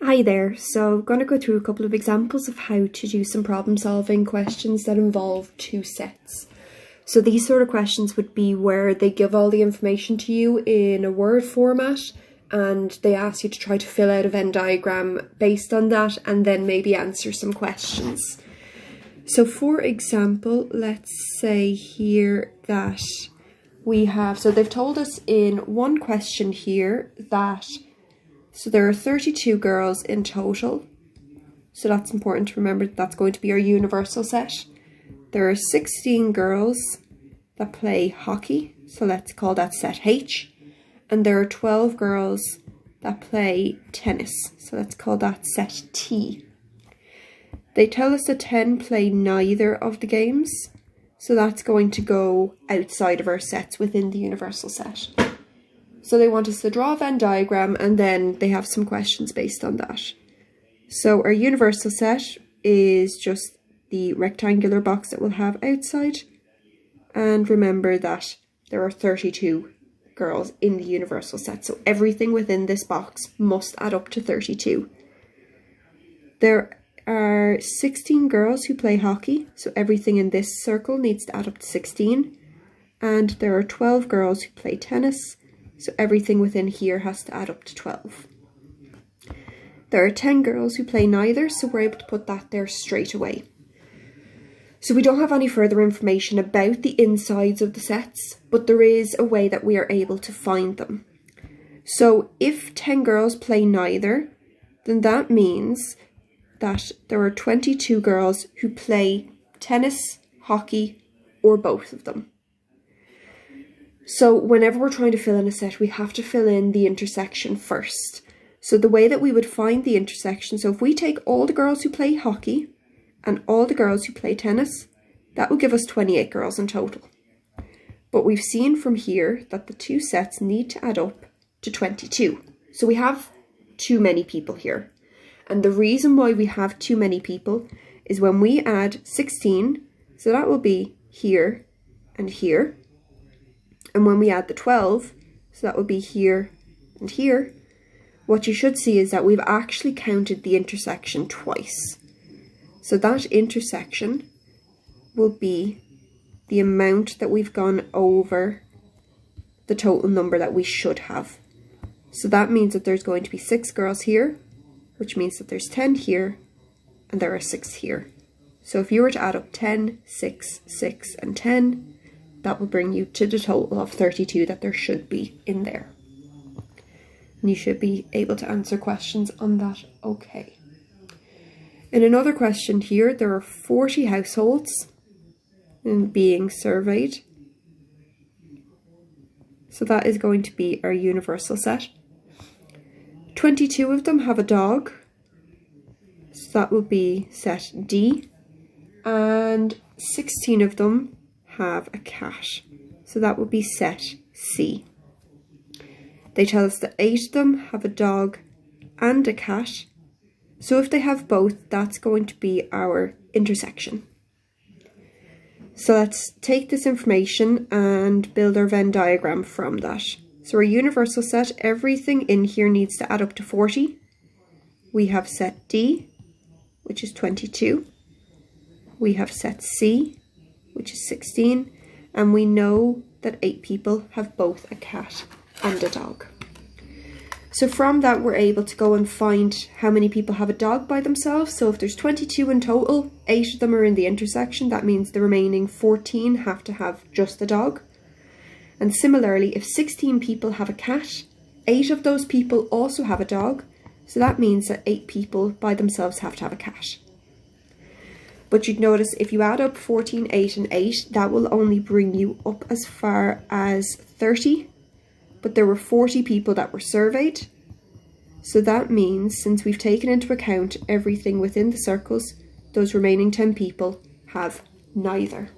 Hi there, so I'm going to go through a couple of examples of how to do some problem solving questions that involve two sets. So these sort of questions would be where they give all the information to you in a Word format and they ask you to try to fill out a Venn diagram based on that and then maybe answer some questions. So for example, let's say here that we have, so they've told us in one question here that so there are 32 girls in total. So that's important to remember, that's going to be our universal set. There are 16 girls that play hockey, so let's call that set H. And there are 12 girls that play tennis, so let's call that set T. They tell us that 10 play neither of the games, so that's going to go outside of our sets within the universal set. So they want us to draw a Venn diagram and then they have some questions based on that. So our universal set is just the rectangular box that we'll have outside. And remember that there are 32 girls in the universal set. So everything within this box must add up to 32. There are 16 girls who play hockey. So everything in this circle needs to add up to 16. And there are 12 girls who play tennis. So everything within here has to add up to 12. There are 10 girls who play neither, so we're able to put that there straight away. So we don't have any further information about the insides of the sets, but there is a way that we are able to find them. So if 10 girls play neither, then that means that there are 22 girls who play tennis, hockey, or both of them. So whenever we're trying to fill in a set, we have to fill in the intersection first. So the way that we would find the intersection, so if we take all the girls who play hockey and all the girls who play tennis, that will give us 28 girls in total. But we've seen from here that the two sets need to add up to 22. So we have too many people here. And the reason why we have too many people is when we add 16, so that will be here and here. And when we add the 12, so that would be here and here, what you should see is that we've actually counted the intersection twice. So that intersection will be the amount that we've gone over the total number that we should have. So that means that there's going to be 6 girls here, which means that there's 10 here, and there are 6 here. So if you were to add up 10, 6, 6, and 10, that will bring you to the total of 32 that there should be in there. And you should be able to answer questions on that okay. In another question here, there are 40 households being surveyed. So that is going to be our universal set. 22 of them have a dog. So that will be set D. And 16 of them have a cat, so that would be set C. They tell us that 8 of them have a dog and a cat, so if they have both, that's going to be our intersection. So let's take this information and build our Venn diagram from that. So our universal set, everything in here needs to add up to 40. We have set D, which is 22. We have set C, which is 16, and we know that 8 people have both a cat and a dog. So from that, we're able to go and find how many people have a dog by themselves. So if there's 22 in total, 8 of them are in the intersection. That means the remaining 14 have to have just a dog. And similarly, if 16 people have a cat, 8 of those people also have a dog. So that means that 8 people by themselves have to have a cat. But you'd notice if you add up 14, 8 and 8, that will only bring you up as far as 30. But there were 40 people that were surveyed. So that means since we've taken into account everything within the circles, those remaining 10 people have neither.